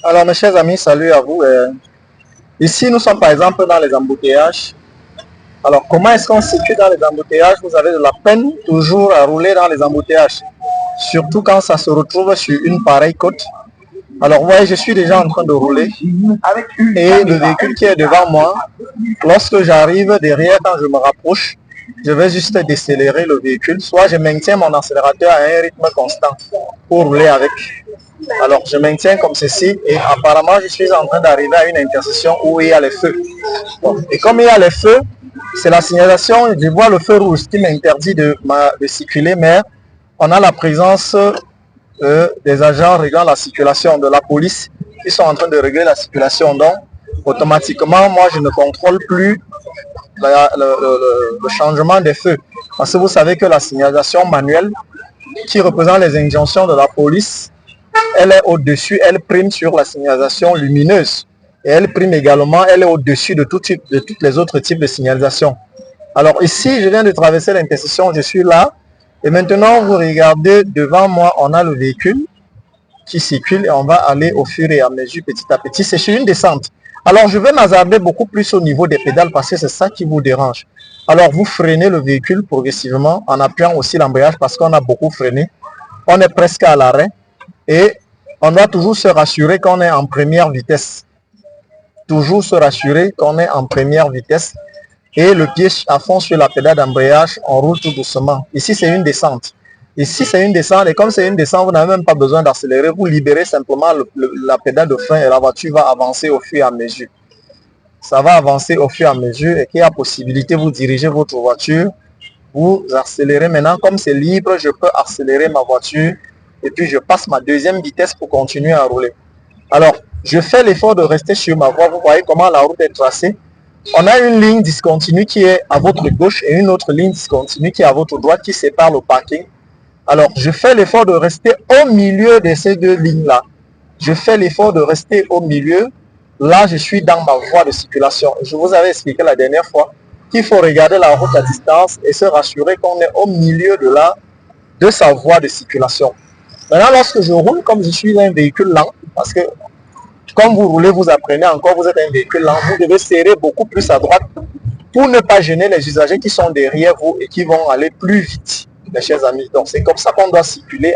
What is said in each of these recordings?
Alors, mes chers amis, salut à vous. Ici, nous sommes par exemple dans les embouteillages. Alors, comment est-ce qu'on se situe dans les embouteillages? Vous avez de la peine toujours à rouler dans les embouteillages, surtout quand ça se retrouve sur une pareille côte. Alors, vous voyez, je suis déjà en train de rouler et le véhicule qui est devant moi, lorsque j'arrive derrière, quand je me rapproche, je vais juste décélérer le véhicule. Soit je maintiens mon accélérateur à un rythme constant pour rouler avec. Alors, je maintiens comme ceci et apparemment, je suis en train d'arriver à une intersection où il y a les feux. Bon. Et comme il y a les feux, c'est la signalisation, je vois le feu rouge qui m'interdit de circuler, mais on a la présence des agents réglant la circulation, de la police, qui sont en train de régler la circulation. Donc, automatiquement, moi, je ne contrôle plus le changement des feux. Parce que vous savez que la signalisation manuelle, qui représente les injonctions de la police, elle est au-dessus, elle prime sur la signalisation lumineuse. Et elle prime également, elle est au-dessus de tous les autres types de signalisation. Alors ici, je viens de traverser l'intersection, je suis là. Et maintenant, vous regardez, devant moi, on a le véhicule qui circule et on va aller au fur et à mesure, petit à petit. C'est sur une descente. Alors, je vais m'hasarder beaucoup plus au niveau des pédales parce que c'est ça qui vous dérange. Alors, vous freinez le véhicule progressivement en appuyant aussi l'embrayage parce qu'on a beaucoup freiné. On est presque à l'arrêt et on doit toujours se rassurer qu'on est en première vitesse. Toujours se rassurer qu'on est en première vitesse et le pied à fond sur la pédale d'embrayage, on roule tout doucement. Ici, c'est une descente. Ici, c'est une descente et comme c'est une descente, vous n'avez même pas besoin d'accélérer. Vous libérez simplement la pédale de frein et la voiture va avancer au fur et à mesure. Ça va avancer au fur et à mesure et qu'il y a possibilité, vous dirigez votre voiture, vous accélérez. Maintenant, comme c'est libre, je peux accélérer ma voiture et puis je passe ma deuxième vitesse pour continuer à rouler. Alors, je fais l'effort de rester sur ma voie. Vous voyez comment la route est tracée. On a une ligne discontinue qui est à votre gauche et une autre ligne discontinue qui est à votre droite qui sépare le parking. Alors, je fais l'effort de rester au milieu de ces deux lignes-là. Je fais l'effort de rester au milieu. Là, je suis dans ma voie de circulation. Je vous avais expliqué la dernière fois qu'il faut regarder la route à distance et se rassurer qu'on est au milieu de sa voie de circulation. Maintenant, lorsque je roule, comme je suis un véhicule lent, parce que comme vous roulez, vous apprenez encore, vous êtes un véhicule lent, vous devez serrer beaucoup plus à droite pour ne pas gêner les usagers qui sont derrière vous et qui vont aller plus vite, mes chers amis. Donc, c'est comme ça qu'on doit circuler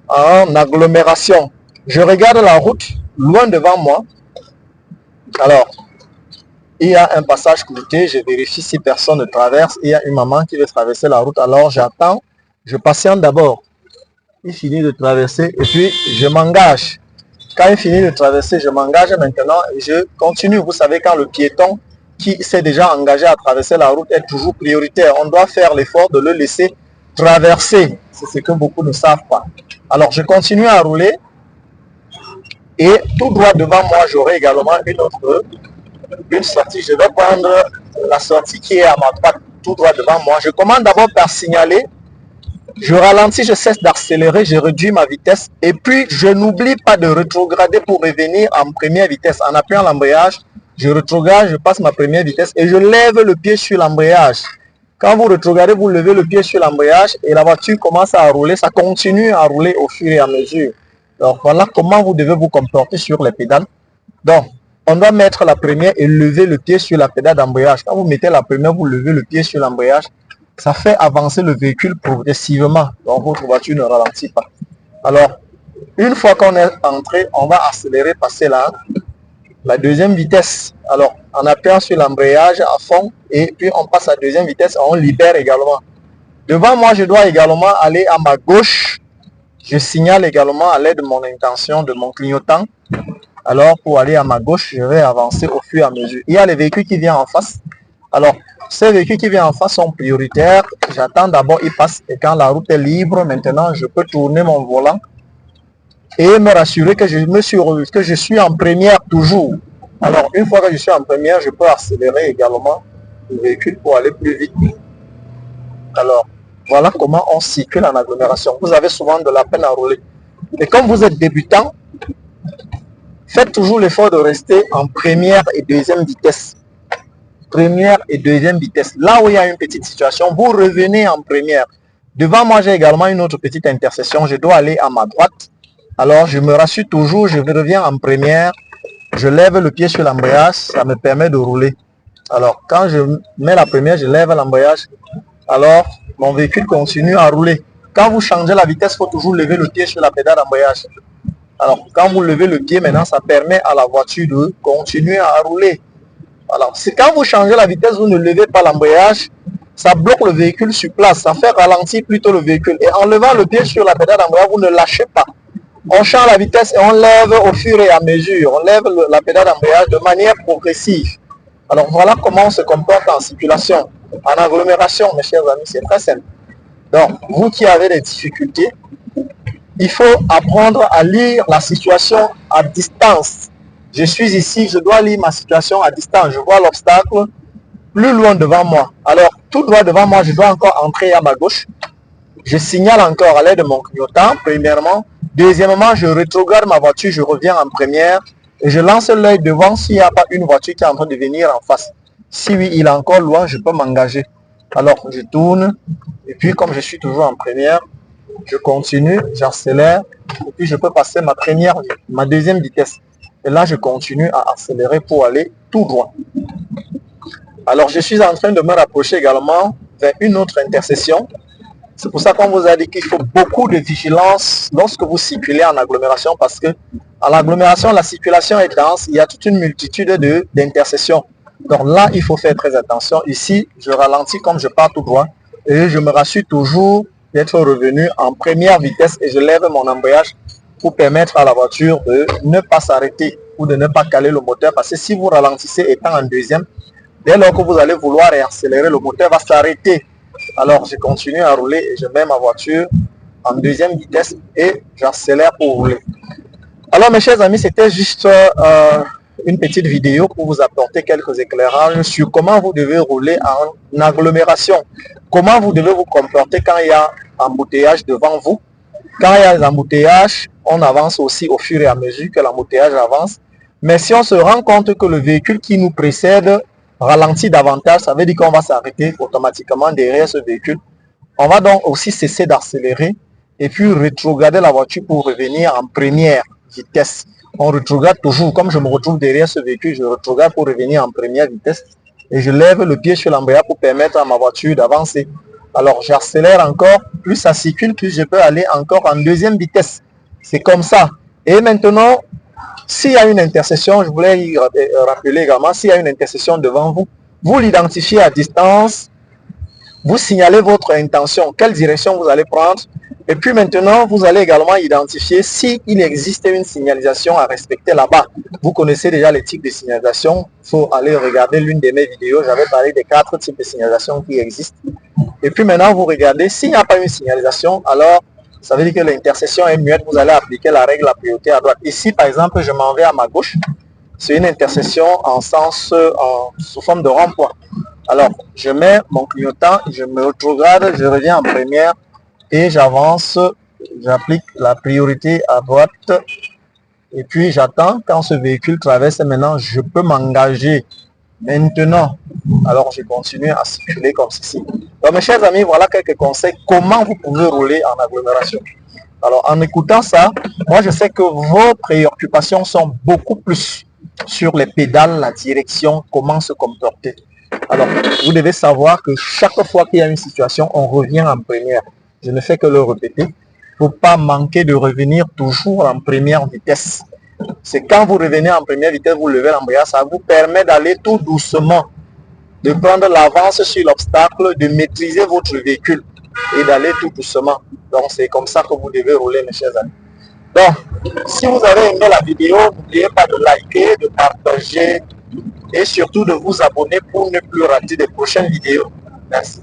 en agglomération. Je regarde la route loin devant moi. Alors, il y a un passage clouté, je vérifie si personne ne traverse. Il y a une maman qui veut traverser la route, alors j'attends, je patiente d'abord. Il finit de traverser et puis je m'engage. Quand il finit de traverser, je m'engage maintenant et je continue. Vous savez, quand le piéton qui s'est déjà engagé à traverser la route est toujours prioritaire, on doit faire l'effort de le laisser traverser. C'est ce que beaucoup ne savent pas. Alors, je continue à rouler et tout droit devant moi, j'aurai également une sortie. Je vais prendre la sortie qui est à ma droite, tout droit devant moi. Je commence d'abord par signaler. Je ralentis, je cesse d'accélérer, je réduis ma vitesse et puis je n'oublie pas de rétrograder pour revenir en première vitesse. En appuyant l'embrayage, je rétrograde, je passe ma première vitesse et je lève le pied sur l'embrayage. Quand vous rétrogradez, vous levez le pied sur l'embrayage et la voiture commence à rouler, ça continue à rouler au fur et à mesure. Donc voilà comment vous devez vous comporter sur les pédales. Donc, on doit mettre la première et lever le pied sur la pédale d'embrayage. Quand vous mettez la première, vous levez le pied sur l'embrayage. Ça fait avancer le véhicule progressivement. Donc, votre voiture ne ralentit pas. Alors, une fois qu'on est entré, on va accélérer, passer la deuxième vitesse. Alors, en appuyant sur l'embrayage à fond, et puis on passe à la deuxième vitesse, on libère également. Devant moi, je dois également aller à ma gauche. Je signale également à l'aide de mon intention, de mon clignotant. Alors, pour aller à ma gauche, je vais avancer au fur et à mesure. Il y a les véhicules qui viennent en face. Alors, ces véhicules qui viennent en face sont prioritaires. J'attends d'abord, ils passent. Et quand la route est libre, maintenant, je peux tourner mon volant et me rassurer que je suis en première toujours. Alors, une fois que je suis en première, je peux accélérer également le véhicule pour aller plus vite. Alors, voilà comment on circule en agglomération. Vous avez souvent de la peine à rouler. Et comme vous êtes débutant, faites toujours l'effort de rester en première et deuxième vitesse. Première et deuxième vitesse. Là où il y a une petite situation, vous revenez en première. Devant moi, j'ai également une autre petite intersection. Je dois aller à ma droite. Alors, je me rassure toujours, je reviens en première, je lève le pied sur l'embrayage, ça me permet de rouler. Alors, quand je mets la première, je lève l'embrayage, alors mon véhicule continue à rouler. Quand vous changez la vitesse, il faut toujours lever le pied sur la pédale d'embrayage. Alors, quand vous levez le pied, maintenant, ça permet à la voiture de continuer à rouler. Alors, c'est quand vous changez la vitesse, vous ne levez pas l'embrayage, ça bloque le véhicule sur place, ça fait ralentir plutôt le véhicule. Et en levant le pied sur la pédale d'embrayage, vous ne lâchez pas. On change la vitesse et on lève au fur et à mesure. On lève la pédale d'embrayage de manière progressive. Alors voilà comment on se comporte en circulation, en agglomération, mes chers amis, c'est très simple. Donc, vous qui avez des difficultés, il faut apprendre à lire la situation à distance. Je suis ici, je dois lire ma situation à distance. Je vois l'obstacle plus loin devant moi. Alors, tout droit devant moi, je dois encore entrer à ma gauche. Je signale encore à l'aide de mon clignotant, premièrement. Deuxièmement, je rétrograde ma voiture, je reviens en première et je lance l'œil devant s'il n'y a pas une voiture qui est en train de venir en face. Si oui, il est encore loin, je peux m'engager. Alors, je tourne et puis comme je suis toujours en première, je continue, j'accélère et puis je peux passer ma deuxième vitesse. Et là, je continue à accélérer pour aller tout droit. Alors, je suis en train de me rapprocher également vers une autre intersection. C'est pour ça qu'on vous a dit qu'il faut beaucoup de vigilance lorsque vous circulez en agglomération parce que à l'agglomération, la circulation est dense, il y a toute une multitude d'intercessions. Donc là, il faut faire très attention. Ici, je ralentis comme je pars tout droit et je me rassure toujours d'être revenu en première vitesse et je lève mon embrayage pour permettre à la voiture de ne pas s'arrêter ou de ne pas caler le moteur parce que si vous ralentissez étant en deuxième, dès lors que vous allez vouloir accélérer, le moteur va s'arrêter. Alors, je continue à rouler et je mets ma voiture en deuxième vitesse et j'accélère pour rouler. Alors, mes chers amis, c'était juste une petite vidéo pour vous apporter quelques éclairages sur comment vous devez rouler en agglomération. Comment vous devez vous comporter quand il y a embouteillage devant vous. Quand il y a des embouteillages, on avance aussi au fur et à mesure que l'embouteillage avance. Mais si on se rend compte que le véhicule qui nous précède ralentit davantage, ça veut dire qu'on va s'arrêter automatiquement derrière ce véhicule. On va donc aussi cesser d'accélérer et puis rétrograder la voiture pour revenir en première vitesse. On rétrograde toujours, comme je me retrouve derrière ce véhicule, je rétrograde pour revenir en première vitesse et je lève le pied sur l'embrayage pour permettre à ma voiture d'avancer. Alors j'accélère encore, plus ça circule, plus je peux aller encore en deuxième vitesse. C'est comme ça. Et maintenant, s'il y a une intersection, je voulais y rappeler également, s'il y a une intersection devant vous, vous l'identifiez à distance, vous signalez votre intention, quelle direction vous allez prendre, et puis maintenant, vous allez également identifier s'il existe une signalisation à respecter là-bas. Vous connaissez déjà les types de signalisation, il faut aller regarder l'une de mes vidéos, j'avais parlé des 4 types de signalisation qui existent. Et puis maintenant, vous regardez, s'il n'y a pas une signalisation, alors ça veut dire que l'intersection est muette, vous allez appliquer la règle la priorité à droite. Ici, par exemple, je m'en vais à ma gauche, c'est une intersection sous forme de rond-point. Alors, je mets mon clignotant, je me rétrograde, je reviens en première et j'avance, j'applique la priorité à droite et puis j'attends quand ce véhicule traverse. Maintenant, je peux m'engager. Maintenant, alors je continue à circuler comme ceci. Donc mes chers amis, voilà quelques conseils comment vous pouvez rouler en agglomération. Alors en écoutant ça, moi je sais que vos préoccupations sont beaucoup plus sur les pédales, la direction, comment se comporter. Alors vous devez savoir que chaque fois qu'il y a une situation, on revient en première. Je ne fais que le répéter. Il ne faut pas manquer de revenir toujours en première vitesse. C'est quand vous revenez en première vitesse, vous levez l'embrayage, ça vous permet d'aller tout doucement, de prendre l'avance sur l'obstacle, de maîtriser votre véhicule et d'aller tout doucement. Donc c'est comme ça que vous devez rouler, mes chers amis. Donc, si vous avez aimé la vidéo, n'oubliez pas de liker, de partager et surtout de vous abonner pour ne plus rater de prochaines vidéos. Merci.